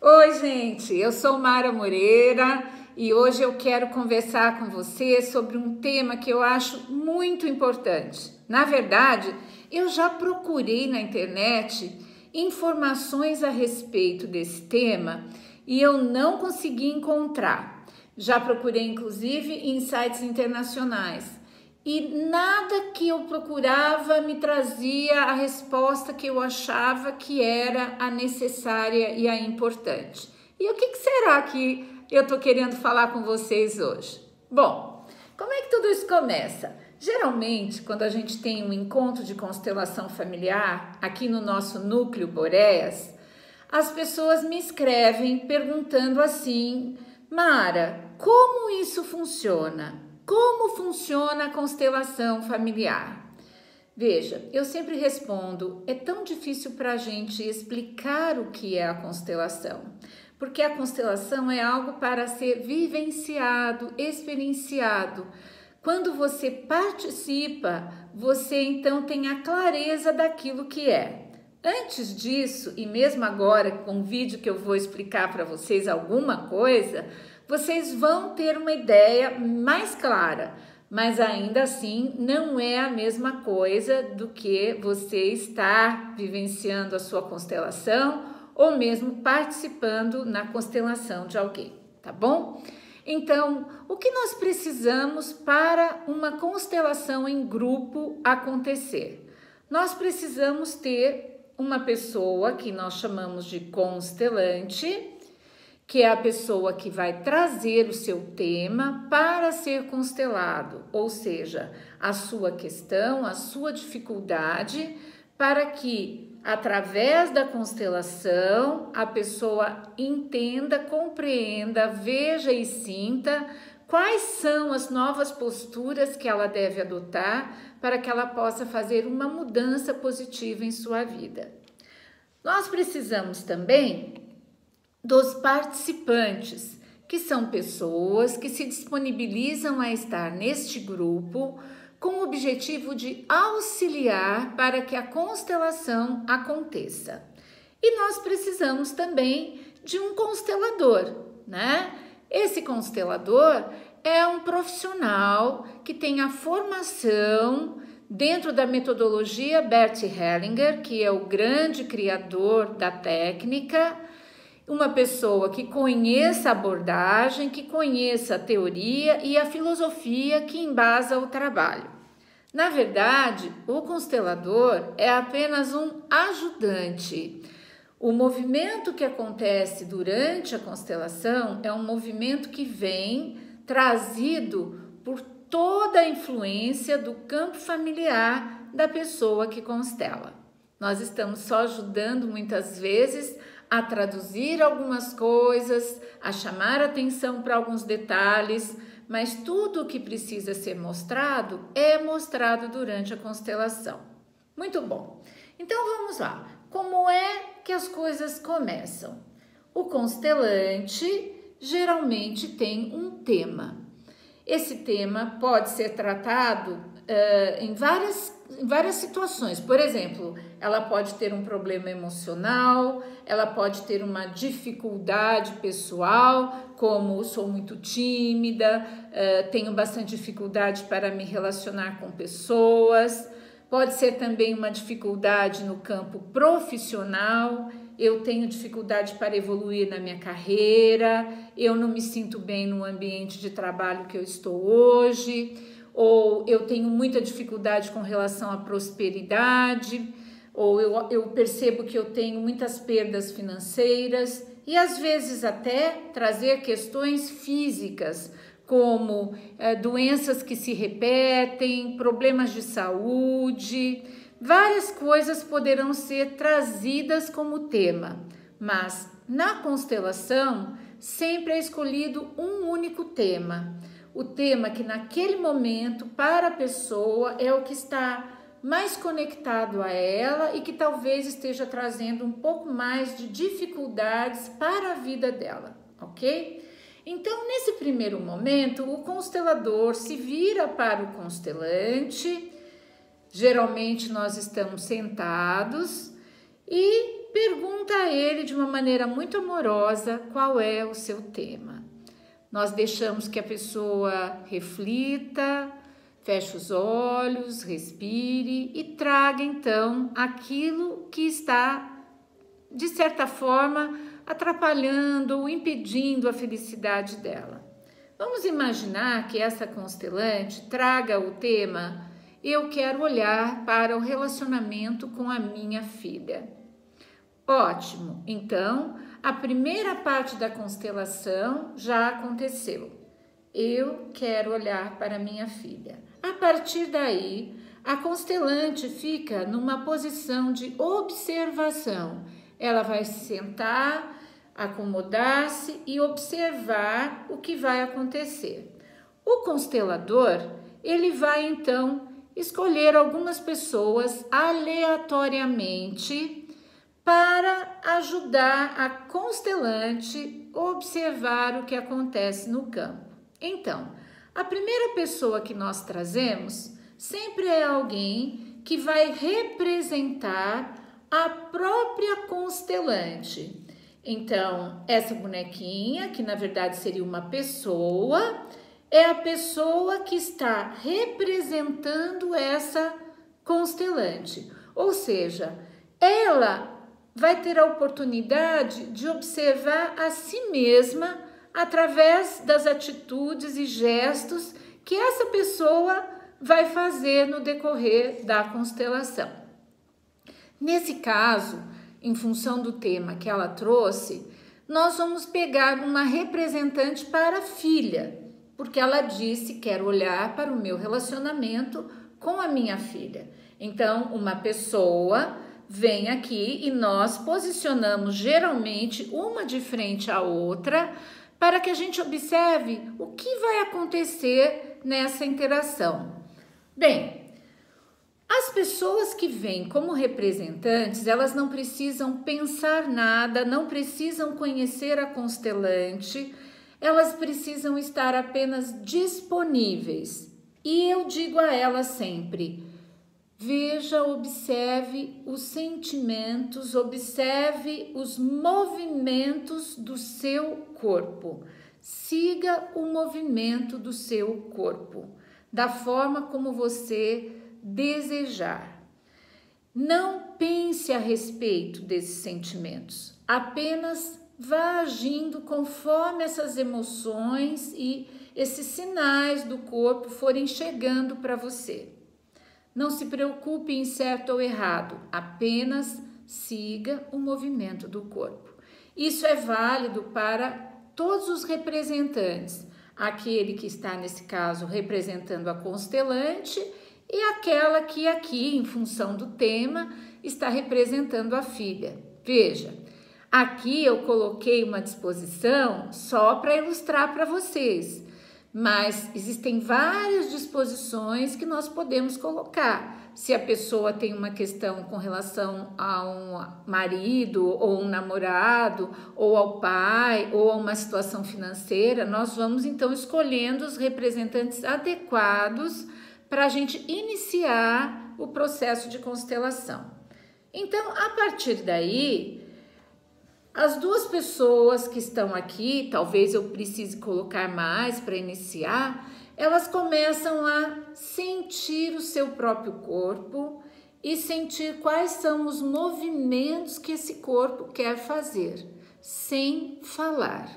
Oi, gente, eu sou Mara Moreira e hoje eu quero conversar com você sobre um tema que eu acho muito importante. Na verdade, eu já procurei na internet informações a respeito desse tema e eu não consegui encontrar. Já procurei inclusive em sites internacionais. E nada que eu procurava me trazia a resposta que eu achava que era a necessária e a importante. E o que será que eu estou querendo falar com vocês hoje? Bom, como é que tudo isso começa? Geralmente, quando a gente tem um encontro de constelação familiar, aqui no nosso núcleo Boreas, as pessoas me escrevem perguntando assim: Mara, como isso funciona? Como funciona a constelação familiar? Veja, eu sempre respondo, é tão difícil para a gente explicar o que é a constelação, porque a constelação é algo para ser vivenciado, experienciado. Quando você participa, você então tem a clareza daquilo que é. Antes disso, e mesmo agora com o vídeo que eu vou explicar para vocês alguma coisa, vocês vão ter uma ideia mais clara, mas ainda assim não é a mesma coisa do que você estar vivenciando a sua constelação ou mesmo participando na constelação de alguém, tá bom? Então, o que nós precisamos para uma constelação em grupo acontecer? Nós precisamos ter uma pessoa que nós chamamos de constelante, que é a pessoa que vai trazer o seu tema para ser constelado, ou seja, a sua questão, a sua dificuldade, para que, através da constelação, a pessoa entenda, compreenda, veja e sinta quais são as novas posturas que ela deve adotar para que ela possa fazer uma mudança positiva em sua vida. Nós precisamos também dos participantes, que são pessoas que se disponibilizam a estar neste grupo com o objetivo de auxiliar para que a constelação aconteça. E nós precisamos também de um constelador, né? Esse constelador é um profissional que tem a formação dentro da metodologia Bert Hellinger, que é o grande criador da técnica, uma pessoa que conheça a abordagem, que conheça a teoria e a filosofia que embasa o trabalho. Na verdade, o constelador é apenas um ajudante. O movimento que acontece durante a constelação é um movimento que vem trazido por toda a influência do campo familiar da pessoa que constela. Nós estamos só ajudando muitas vezes a traduzir algumas coisas, a chamar atenção para alguns detalhes, mas tudo o que precisa ser mostrado é mostrado durante a constelação. Muito bom. Então vamos lá. Como é que as coisas começam? O constelante geralmente tem um tema. Esse tema pode ser tratado em várias situações. Por exemplo, ela pode ter um problema emocional, ela pode ter uma dificuldade pessoal, como sou muito tímida, tenho bastante dificuldade para me relacionar com pessoas. Pode ser também uma dificuldade no campo profissional, eu tenho dificuldade para evoluir na minha carreira, eu não me sinto bem no ambiente de trabalho que eu estou hoje, ou eu tenho muita dificuldade com relação à prosperidade, ou eu percebo que eu tenho muitas perdas financeiras, e às vezes até trazer questões físicas, como doenças que se repetem, problemas de saúde. Várias coisas poderão ser trazidas como tema, mas na constelação sempre é escolhido um único tema. O tema que naquele momento para a pessoa é o que está mais conectado a ela e que talvez esteja trazendo um pouco mais de dificuldades para a vida dela, ok? Então, nesse primeiro momento, o constelador se vira para o constelante. Geralmente nós estamos sentados e pergunta a ele de uma maneira muito amorosa qual é o seu tema. Nós deixamos que a pessoa reflita, feche os olhos, respire e traga então aquilo que está, de certa forma, atrapalhando ou impedindo a felicidade dela. Vamos imaginar que essa constelante traga o tema: eu quero olhar para o relacionamento com a minha filha. Ótimo, então a primeira parte da constelação já aconteceu. Eu quero olhar para minha filha. A partir daí, a constelante fica numa posição de observação. Ela vai se sentar, acomodar-se e observar o que vai acontecer. O constelador, ele vai então escolher algumas pessoas aleatoriamente para ajudar a constelante a observar o que acontece no campo. Então, a primeira pessoa que nós trazemos sempre é alguém que vai representar a própria constelante. Então, essa bonequinha, que na verdade seria uma pessoa, é a pessoa que está representando essa constelante. Ou seja, ela vai ter a oportunidade de observar a si mesma através das atitudes e gestos que essa pessoa vai fazer no decorrer da constelação. Nesse caso, em função do tema que ela trouxe, nós vamos pegar uma representante para a filha, porque ela disse: quero olhar para o meu relacionamento com a minha filha. Então, uma pessoa vem aqui e nós posicionamos geralmente uma de frente à outra para que a gente observe o que vai acontecer nessa interação. Bem, as pessoas que vêm como representantes, elas não precisam pensar nada, não precisam conhecer a constelante, elas precisam estar apenas disponíveis. E eu digo a elas sempre: veja, observe os sentimentos, observe os movimentos do seu corpo. Siga o movimento do seu corpo, da forma como você desejar. Não pense a respeito desses sentimentos, apenas vá agindo conforme essas emoções e esses sinais do corpo forem chegando para você. Não se preocupe em certo ou errado, apenas siga o movimento do corpo. Isso é válido para todos os representantes, aquele que está nesse caso representando a constelante e aquela que aqui, em função do tema, está representando a filha. Veja, aqui eu coloquei uma disposição só para ilustrar para vocês, mas existem várias disposições que nós podemos colocar. Se a pessoa tem uma questão com relação a um marido ou um namorado, ou ao pai, ou a uma situação financeira, nós vamos então escolhendo os representantes adequados para a gente iniciar o processo de constelação. Então, a partir daí, as duas pessoas que estão aqui, talvez eu precise colocar mais para iniciar, elas começam a sentir o seu próprio corpo e sentir quais são os movimentos que esse corpo quer fazer, sem falar.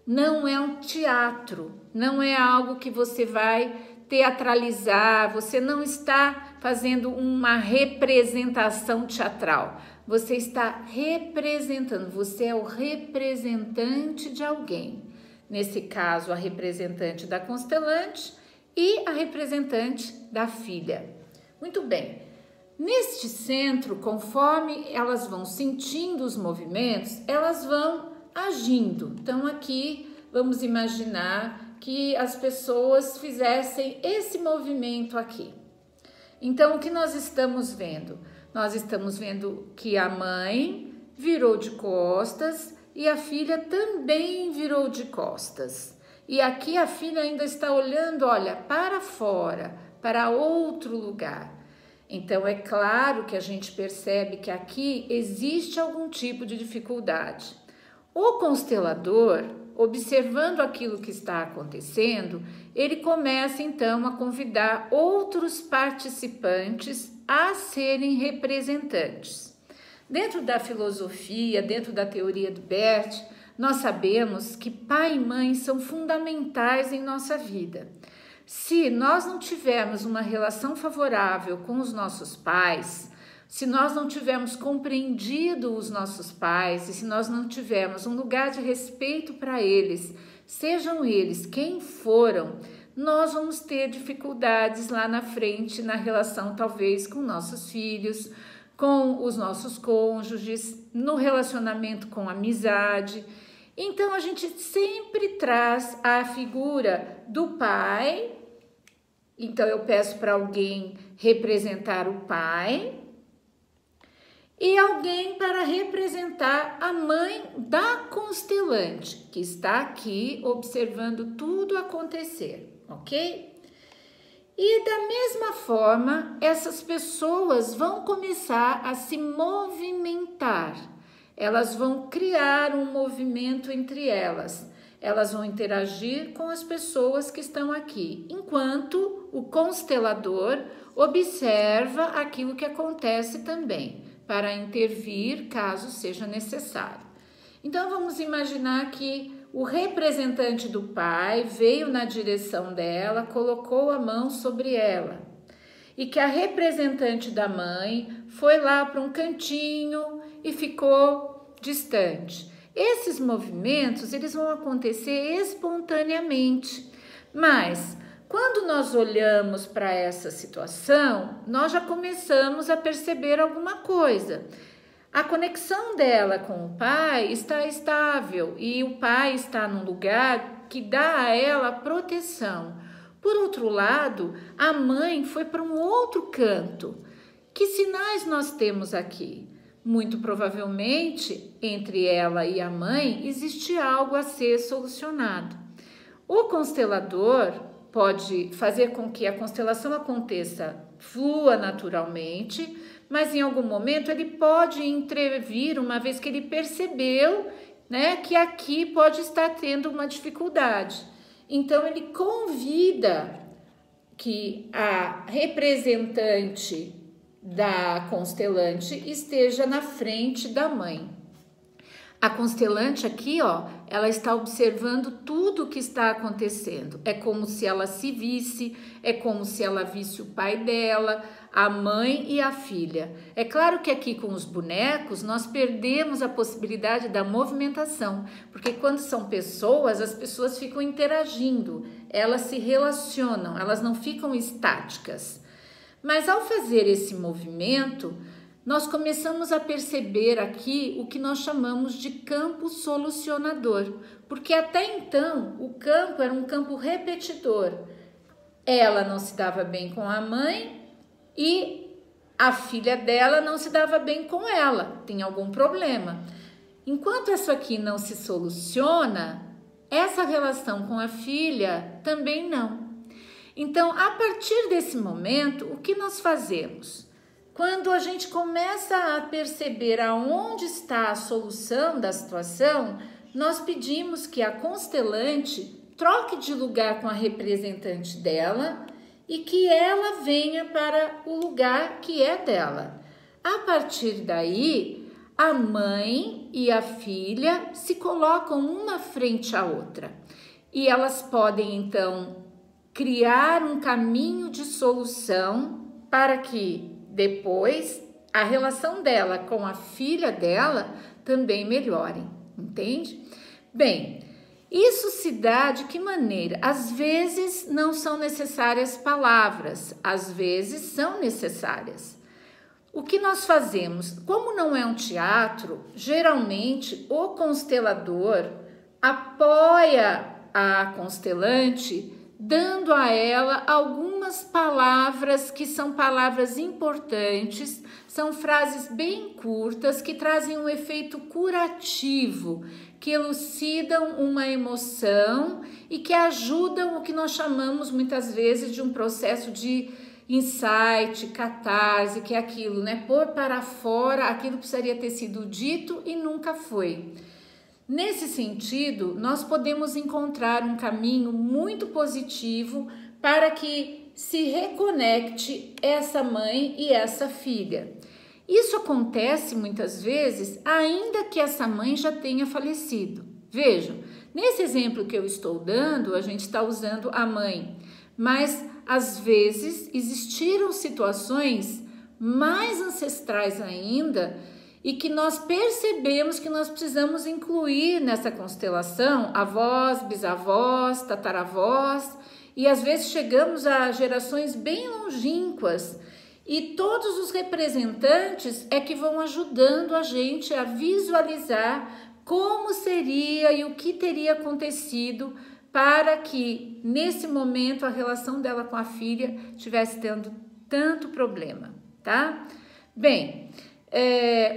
Não é um teatro, não é algo que você vai teatralizar, você não está fazendo uma representação teatral. Você está representando, você é o representante de alguém. Nesse caso, a representante da constelante e a representante da filha. Muito bem. Neste centro, conforme elas vão sentindo os movimentos, elas vão agindo. Então, aqui, vamos imaginar que as pessoas fizessem esse movimento aqui. Então, o que nós estamos vendo? Nós estamos vendo que a mãe virou de costas e a filha também virou de costas. E aqui a filha ainda está olhando, olha, para fora, para outro lugar. Então é claro que a gente percebe que aqui existe algum tipo de dificuldade. O constelador, observando aquilo que está acontecendo, ele começa então a convidar outros participantes a serem representantes. Dentro da filosofia, dentro da teoria do Bert, nós sabemos que pai e mãe são fundamentais em nossa vida. Se nós não tivermos uma relação favorável com os nossos pais, se nós não tivermos compreendido os nossos pais e se nós não tivermos um lugar de respeito para eles, sejam eles quem foram, nós vamos ter dificuldades lá na frente na relação talvez com nossos filhos, com os nossos cônjuges, no relacionamento com amizade. Então a gente sempre traz a figura do pai. Então eu peço para alguém representar o pai e alguém para representar a mãe da constelante, que está aqui observando tudo acontecer, ok? E da mesma forma, essas pessoas vão começar a se movimentar, elas vão criar um movimento entre elas, elas vão interagir com as pessoas que estão aqui, enquanto o constelador observa aquilo que acontece também, para intervir caso seja necessário. Então vamos imaginar que o representante do pai veio na direção dela, colocou a mão sobre ela e que a representante da mãe foi lá para um cantinho e ficou distante. Esses movimentos eles vão acontecer espontaneamente, mas quando nós olhamos para essa situação, nós já começamos a perceber alguma coisa. A conexão dela com o pai está estável e o pai está num lugar que dá a ela proteção. Por outro lado, a mãe foi para um outro canto. Que sinais nós temos aqui? Muito provavelmente, entre ela e a mãe, existe algo a ser solucionado. O constelador pode fazer com que a constelação aconteça, flua naturalmente, mas em algum momento ele pode intervir, uma vez que ele percebeu, né, que aqui pode estar tendo uma dificuldade. Então ele convida que a representante da constelante esteja na frente da mãe. A constelante aqui, ó, ela está observando tudo o que está acontecendo. É como se ela se visse, é como se ela visse o pai dela, a mãe e a filha. É claro que aqui com os bonecos nós perdemos a possibilidade da movimentação, porque quando são pessoas, as pessoas ficam interagindo, elas se relacionam, elas não ficam estáticas. Mas ao fazer esse movimento, nós começamos a perceber aqui o que nós chamamos de campo solucionador, porque até então o campo era um campo repetidor. Ela não se dava bem com a mãe e a filha dela não se dava bem com ela, tem algum problema. Enquanto isso aqui não se soluciona, essa relação com a filha também não. Então, a partir desse momento, o que nós fazemos? Quando a gente começa a perceber aonde está a solução da situação, nós pedimos que a constelante troque de lugar com a representante dela e que ela venha para o lugar que é dela. A partir daí, a mãe e a filha se colocam uma frente à outra e elas podem então criar um caminho de solução para que depois a relação dela com a filha dela também melhore, entende? Bem, isso se dá de que maneira? Às vezes não são necessárias palavras, às vezes são necessárias. O que nós fazemos? Como não é um teatro, geralmente o constelador apoia a constelante, dando a ela algumas palavras que são palavras importantes, são frases bem curtas que trazem um efeito curativo, que elucidam uma emoção e que ajudam o que nós chamamos muitas vezes de um processo de insight, catarse, que é aquilo, né? Pôr para fora aquilo que precisaria ter sido dito e nunca foi. Nesse sentido, nós podemos encontrar um caminho muito positivo para que se reconecte essa mãe e essa filha. Isso acontece muitas vezes, ainda que essa mãe já tenha falecido. Vejam, nesse exemplo que eu estou dando, a gente está usando a mãe, mas às vezes existiram situações mais ancestrais ainda e que nós percebemos que nós precisamos incluir nessa constelação avós, bisavós, tataravós, e às vezes chegamos a gerações bem longínquas, e todos os representantes é que vão ajudando a gente a visualizar como seria e o que teria acontecido para que nesse momento a relação dela com a filha estivesse tendo tanto problema, tá? Bem,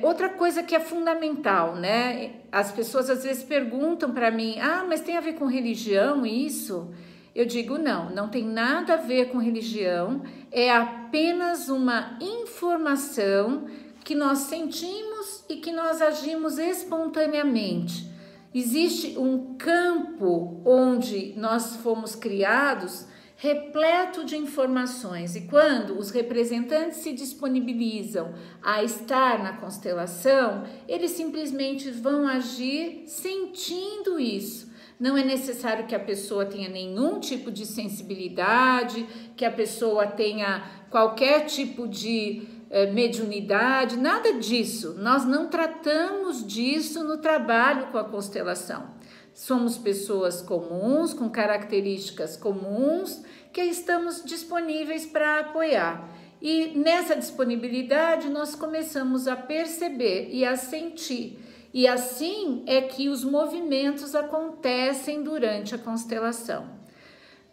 outra coisa que é fundamental, né? As pessoas às vezes perguntam para mim, mas tem a ver com religião isso? Eu digo, não tem nada a ver com religião, é apenas uma informação que nós sentimos e que nós agimos espontaneamente. Existe um campo onde nós fomos criados repleto de informações, e quando os representantes se disponibilizam a estar na constelação, eles simplesmente vão agir sentindo isso. Não é necessário que a pessoa tenha nenhum tipo de sensibilidade, que a pessoa tenha qualquer tipo de mediunidade, nada disso. Nós não tratamos disso no trabalho com a constelação. Somos pessoas comuns, com características comuns, que estamos disponíveis para apoiar. E nessa disponibilidade nós começamos a perceber e a sentir. E assim é que os movimentos acontecem durante a constelação.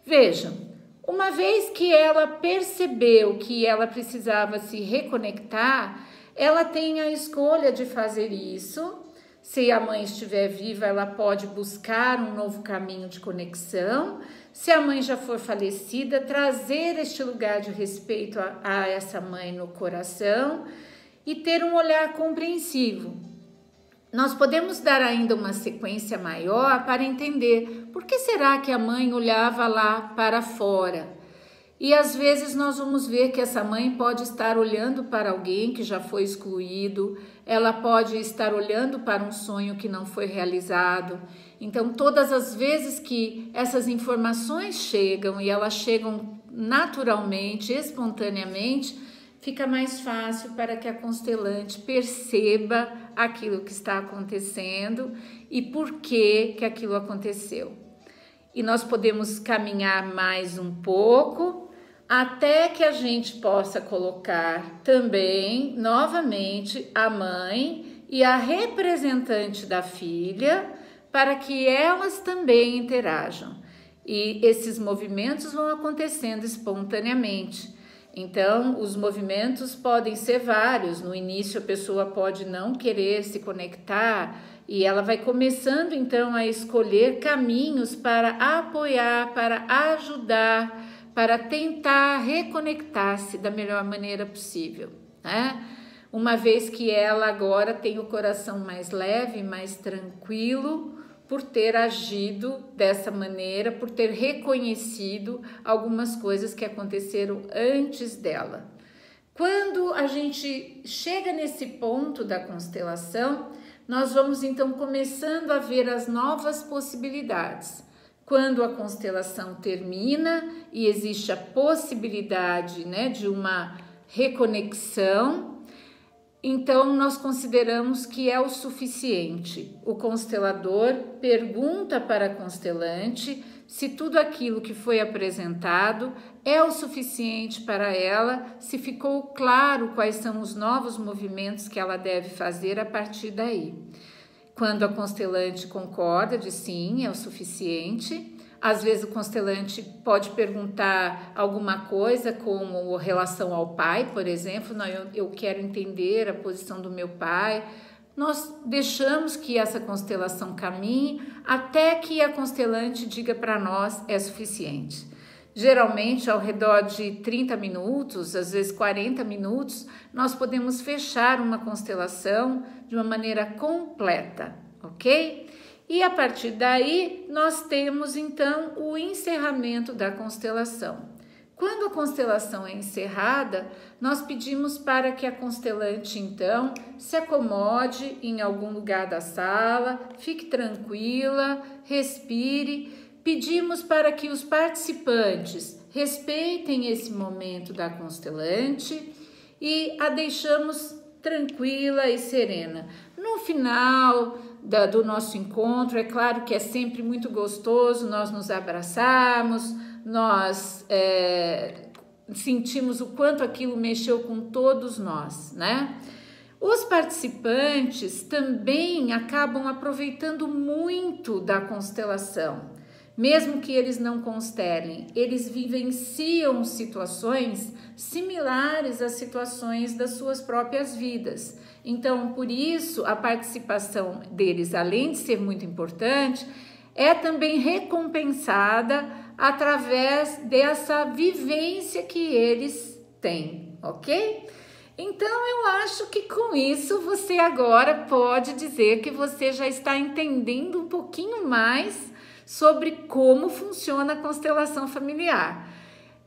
Vejam, uma vez que ela percebeu que ela precisava se reconectar, ela tem a escolha de fazer isso. Se a mãe estiver viva, ela pode buscar um novo caminho de conexão. Se a mãe já for falecida, trazer este lugar de respeito a essa mãe no coração e ter um olhar compreensivo. Nós podemos dar ainda uma sequência maior para entender por que será que a mãe olhava lá para fora. E às vezes nós vamos ver que essa mãe pode estar olhando para alguém que já foi excluído, ela pode estar olhando para um sonho que não foi realizado. Então, todas as vezes que essas informações chegam e elas chegam naturalmente, espontaneamente, fica mais fácil para que a constelante perceba aquilo que está acontecendo e por que aquilo aconteceu. E nós podemos caminhar mais um pouco até que a gente possa colocar também, novamente, a mãe e a representante da filha para que elas também interajam. E esses movimentos vão acontecendo espontaneamente. Então, os movimentos podem ser vários. No início, a pessoa pode não querer se conectar e ela vai começando, então, a escolher caminhos para apoiar, para ajudar, para tentar reconectar-se da melhor maneira possível, né? Uma vez que ela agora tem o coração mais leve, mais tranquilo, por ter agido dessa maneira, por ter reconhecido algumas coisas que aconteceram antes dela. Quando a gente chega nesse ponto da constelação, nós vamos então começando a ver as novas possibilidades. Quando a constelação termina e existe a possibilidade, né, de uma reconexão, então nós consideramos que é o suficiente. O constelador pergunta para a constelante se tudo aquilo que foi apresentado é o suficiente para ela, se ficou claro quais são os novos movimentos que ela deve fazer a partir daí. Quando a constelante concorda de sim, é o suficiente. Às vezes o constelante pode perguntar alguma coisa como relação ao pai, por exemplo, eu quero entender a posição do meu pai. Nós deixamos que essa constelação caminhe até que a constelante diga para nós é suficiente. Geralmente, ao redor de 30 minutos, às vezes 40 minutos, nós podemos fechar uma constelação de uma maneira completa, ok? E a partir daí, nós temos então o encerramento da constelação. Quando a constelação é encerrada, nós pedimos para que a constelante, então, se acomode em algum lugar da sala, fique tranquila, respire. Pedimos para que os participantes respeitem esse momento da constelante e a deixamos tranquila e serena. No final do nosso encontro, é claro que é sempre muito gostoso nós nos abraçarmos, nós sentimos o quanto aquilo mexeu com todos nós, né? Os participantes também acabam aproveitando muito da constelação. Mesmo que eles não constelem, eles vivenciam situações similares às situações das suas próprias vidas. Então, por isso, a participação deles, além de ser muito importante, é também recompensada através dessa vivência que eles têm, ok? Então, eu acho que com isso você agora pode dizer que você já está entendendo um pouquinho mais sobre como funciona a constelação familiar.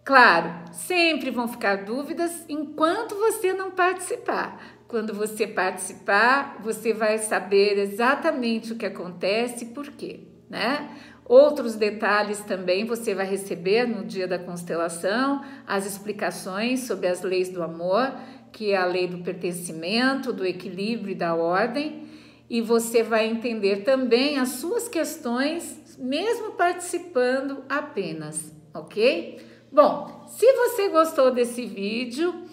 Claro, sempre vão ficar dúvidas enquanto você não participar. Quando você participar, você vai saber exatamente o que acontece e por quê, né? Outros detalhes também você vai receber no dia da constelação, as explicações sobre as leis do amor, que é a lei do pertencimento, do equilíbrio e da ordem, e você vai entender também as suas questões, mesmo participando apenas, ok? Bom, se você gostou desse vídeo,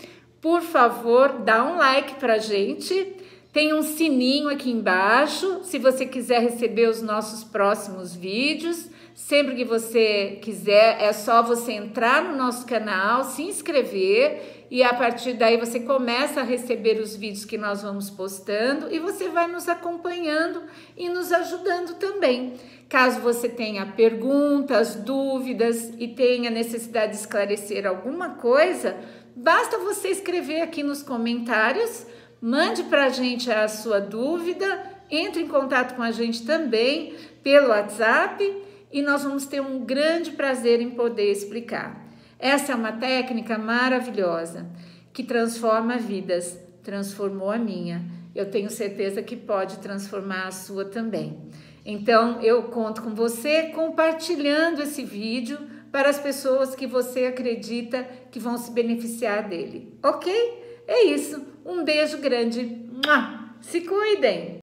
por favor, dá um like pra gente. Tem um sininho aqui embaixo, se você quiser receber os nossos próximos vídeos. Sempre que você quiser, é só você entrar no nosso canal, se inscrever e a partir daí você começa a receber os vídeos que nós vamos postando e você vai nos acompanhando e nos ajudando também. Caso você tenha perguntas, dúvidas e tenha necessidade de esclarecer alguma coisa, basta você escrever aqui nos comentários, mande para a gente a sua dúvida, entre em contato com a gente também pelo WhatsApp e nós vamos ter um grande prazer em poder explicar. Essa é uma técnica maravilhosa que transforma vidas, transformou a minha. Eu tenho certeza que pode transformar a sua também. Então, eu conto com você compartilhando esse vídeo para as pessoas que você acredita que vão se beneficiar dele, ok? É isso. Um beijo grande. Se cuidem!